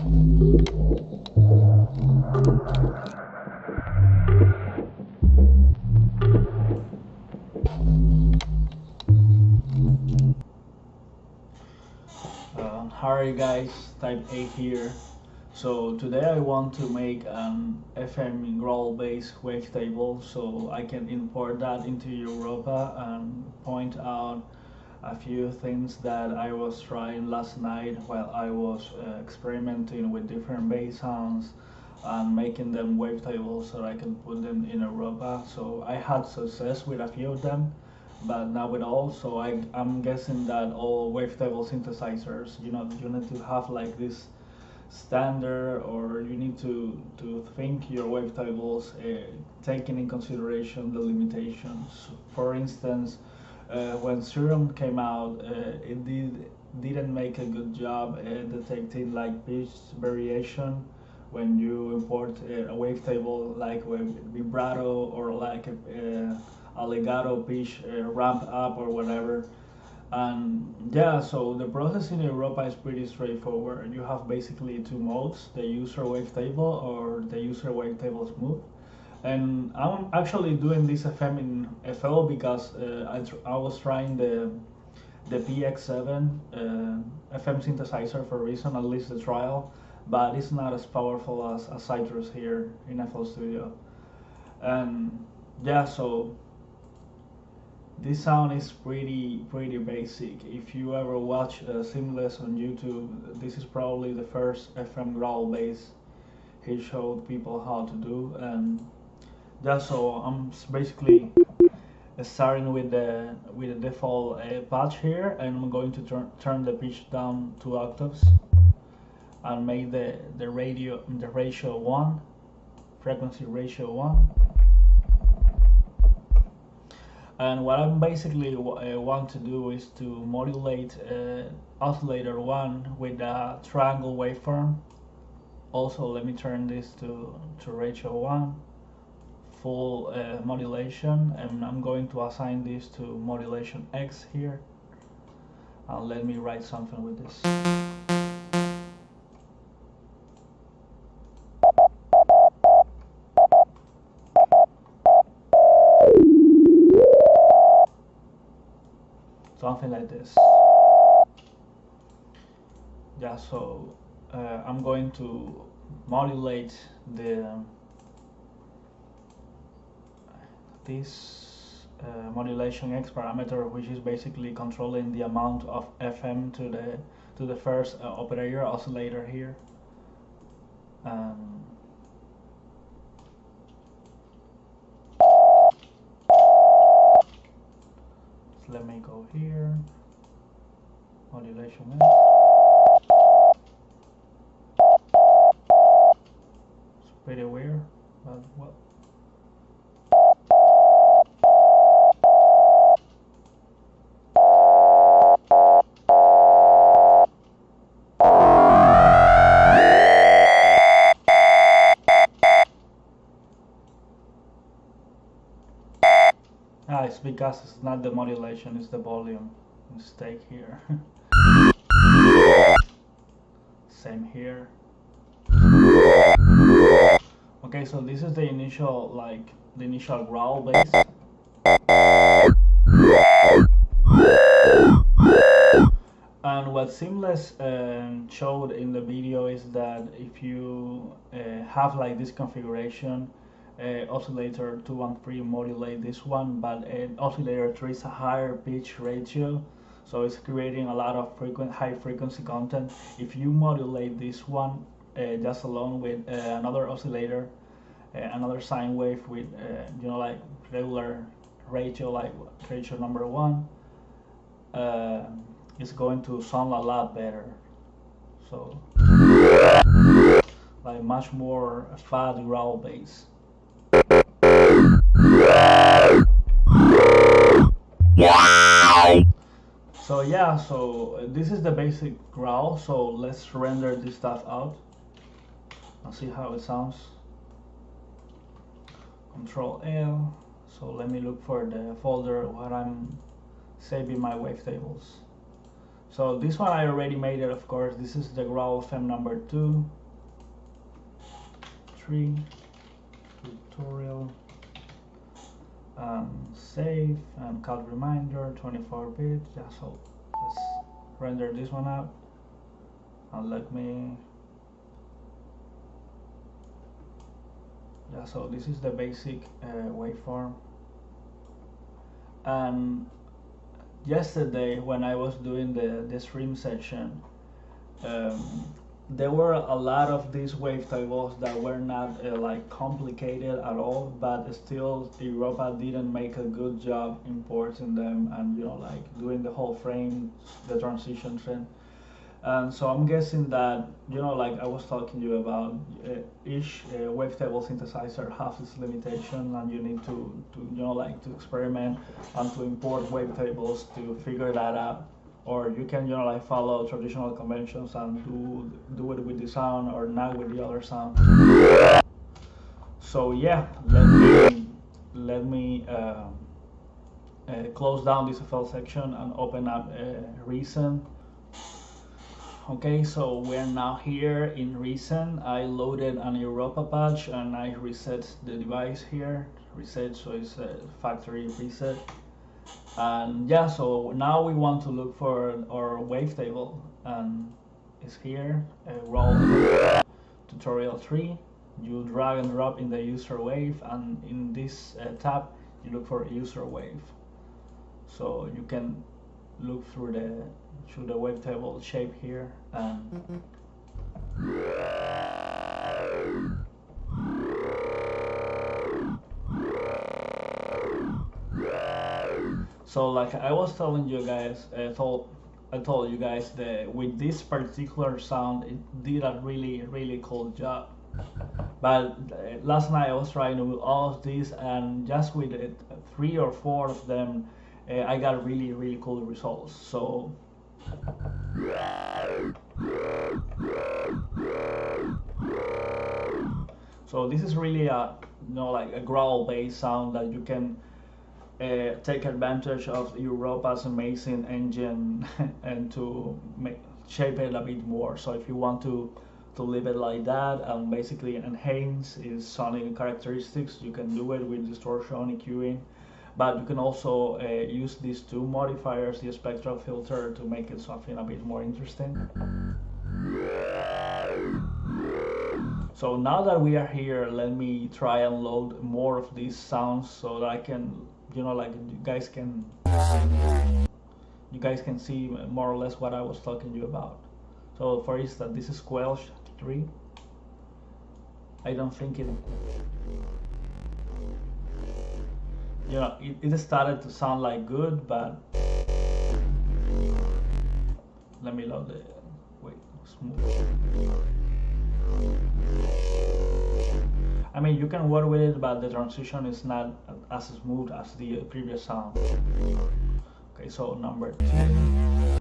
Hi guys, Type A here. So today I want to make an FM Growl based wavetable so I can import that into Europa and point out a few things that I was trying last night while I was experimenting with different bass sounds and making them wavetables so I can put them in Europa. So I had success with a few of them, but not with all. So I'm guessing that all wavetable synthesizers, you need to have like this standard, or you need to think your wavetables taking in consideration the limitations. For instance, when Serum came out, didn't make a good job detecting like pitch variation when you import a wavetable like with vibrato or like a legato pitch ramp up or whatever. And yeah, so the process in Europa is pretty straightforward. You have basically two modes: the user wavetable or the user wavetable smooth. And I'm actually doing this FM in FL because I was trying the PX7 FM synthesizer for a reason, at least the trial, but it's not as powerful as Citrus here in FL Studio. And yeah, so this sound is pretty basic. If you ever watch Seamless on YouTube, this is probably the first FM growl bass he showed people how to do. And yeah, so I'm basically starting with the default patch here, and I'm going to turn the pitch down 2 octaves and make the ratio 1, frequency ratio 1. And what I basically want to do is to modulate oscillator 1 with a triangle waveform. Also, let me turn this to ratio 1, full modulation, and I'm going to assign this to modulation X here. And let me write something with this. Something like this. Yeah, so I'm going to modulate this modulation X parameter, which is basically controlling the amount of FM to the first operator oscillator here. So let me go here, modulation X. It's pretty weird, but what? It's because it's not the modulation, it's the volume mistake here. Same here. Okay, so this is the initial growl bass. And what Seamless showed in the video is that if you have like this configuration, oscillator 213 modulate this one, but oscillator 3 is a higher pitch ratio, so it's creating a lot of high frequency content. If you modulate this one just alone with another oscillator, another sine wave with like regular ratio, like ratio number 1, it's going to sound a lot better. So like much more fat growl bass. So yeah, so this is the basic growl. So let's render this stuff out and see how it sounds. Control L. So let me look for the folder where I'm saving my wavetables. So this one I already made it, of course. This is the Growl FM number 2, 3, tutorial, save, and cut reminder, 24-bit. Yeah, so let's render this one out. And let me, yeah, so this is the basic waveform. And yesterday when I was doing the stream session, there were a lot of these wavetables that were not like complicated at all, but still Europa didn't make a good job importing them and, you know, like doing the whole frame, the transitions. And so I'm guessing that, you know, like I was talking to you about, each wavetable synthesizer has its limitation, and you need to you know, like to experiment and to import wavetables to figure that out. Or you can, you know, like follow traditional conventions and do it with the sound or not with the other sound. So yeah, let me close down this FL section and open up Reason. Okay, so we're now here in Reason. I loaded an Europa patch and I reset the device here. Reset, so it's a factory reset. And yeah, so now we want to look for our wavetable, and it's here, Growl tutorial 3. You drag and drop in the user wave, and in this tab you look for user wave. So you can look through the wavetable shape here, and so like I was telling you guys, I told you guys that with this particular sound it did a really cool job. But last night I was trying to do all of these, and just with 3 or 4 of them I got really cool results. So this is really a, you know, like a growl based sound that you can take advantage of Europa's amazing engine and to shape it a bit more. So if you want to leave it like that and basically enhance its sonic characteristics, you can do it with distortion, EQing. But you can also use these 2 modifiers, the spectral filter, to make it something a bit more interesting. So now that we are here, let me try and load more of these sounds so that I can, you know, like you guys can see more or less what I was talking to you about. So for instance, this is Squelch 3. I don't think it, you know, it started to sound like good, but let me load it. Wait, smooth. I mean, you can work with it, but the transition is not as smooth as the previous sound. Okay, so number 2. I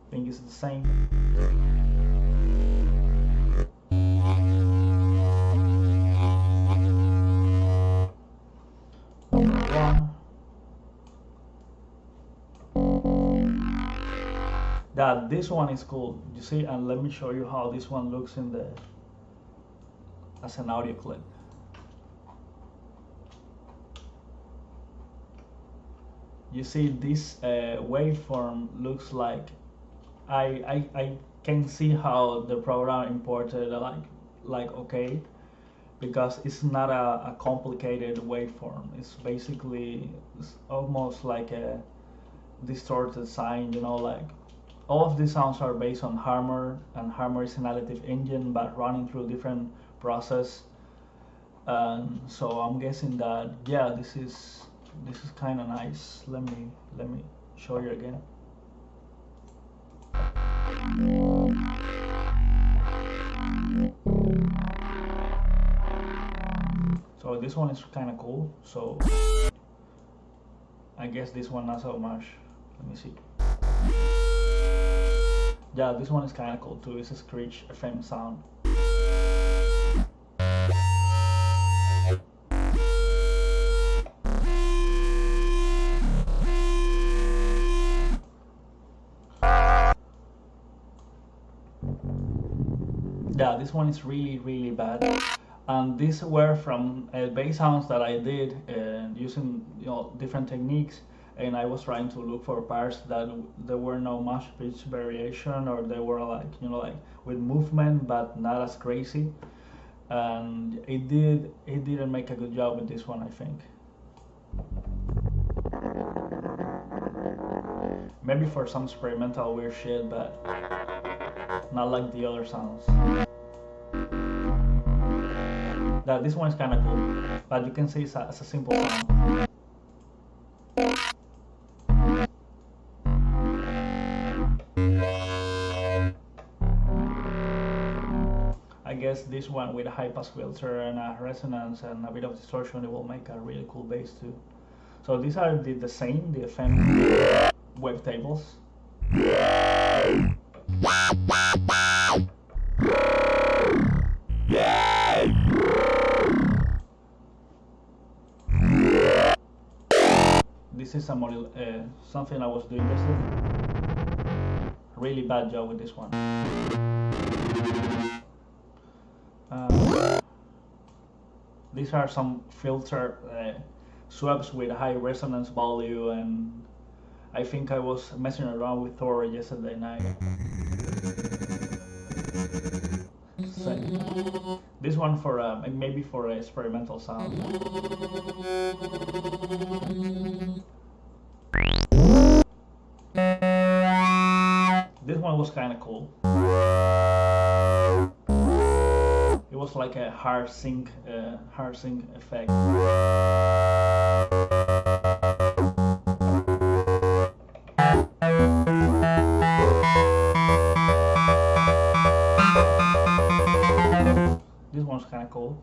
think it's the same. That this one is cool, you see, and let me show you how this one looks in the as an audio clip. You see this waveform looks like I can see how the program imported like okay, because it's not a complicated waveform. It's basically, it's almost like a distorted sine, you know, like all of these sounds are based on Harmor, and Harmor is an additive engine but running through different process. And so I'm guessing that, yeah, this is kind of nice. Let me show you again. So this one is kind of cool. So I guess this one not so much. Let me see. Yeah, this one is kind of cool too. It's a Screech FM sound. Yeah, this one is really bad. And these were from bass sounds that I did using different techniques, and I was trying to look for parts that there were no much pitch variation, or they were like like with movement but not as crazy. And it didn't make a good job with this one, I think. Maybe for some experimental weird shit, but not like the other sounds. That this one is kind of cool, but you can see it's a simple sound. I guess this one with a high pass filter and a resonance and a bit of distortion, it will make a really cool bass too. So these are the same, the FM wavetables. This is something I was doing yesterday. Really bad job with this one. These are some filter swaps with high resonance value, and I think I was messing around with Thor yesterday night. So, this one for maybe for an experimental sound. This one was kind of cool. It was like a hard sync effect. This one's kind of cool.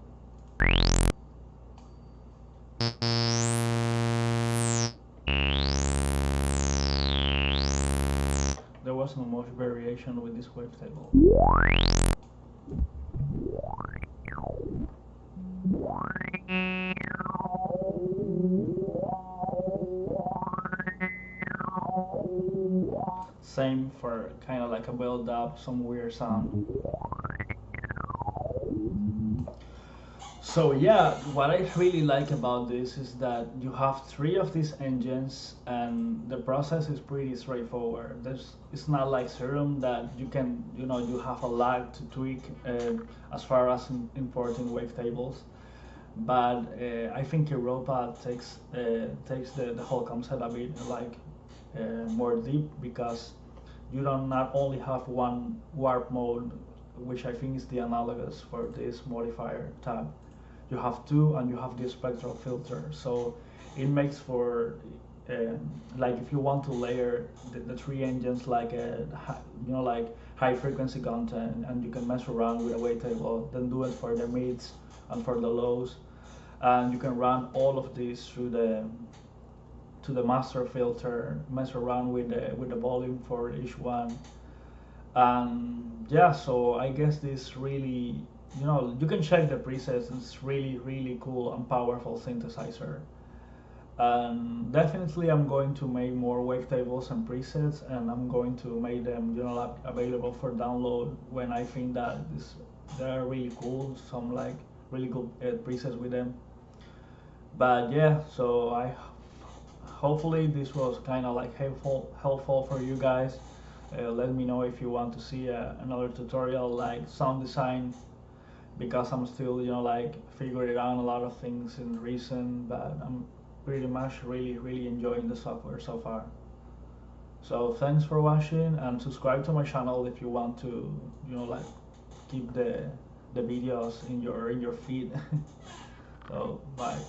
There was not much variation with this wavetable. Same for kind of like a build up, some weird sound. So yeah, what I really like about this is that you have 3 of these engines, and the process is pretty straightforward. It's not like Serum that you can, you have a lag to tweak as far as importing wavetables. But I think Europa takes the whole concept a bit like more deep, because you don't not only have one warp mode, which I think is the analogous for this modifier tab. You have 2, and you have the spectral filter, so it makes for like if you want to layer the 3 engines like like high frequency content, and you can mess around with a wavetable, then do it for the mids and for the lows, and you can run all of these through the master filter, mess around with the volume for each one. And yeah, so I guess this really, you can check the presets. It's really cool and powerful synthesizer. And definitely I'm going to make more wavetables and presets, and I'm going to make them like available for download when I think that they're really cool, some like really good presets with them. But yeah, so hopefully this was kind of like helpful for you guys. Let me know if you want to see another tutorial like sound design, because I'm still like figuring out a lot of things in recent, but I'm pretty much really enjoying the software so far. So thanks for watching, and subscribe to my channel if you want to like keep the videos in your feed. So bye.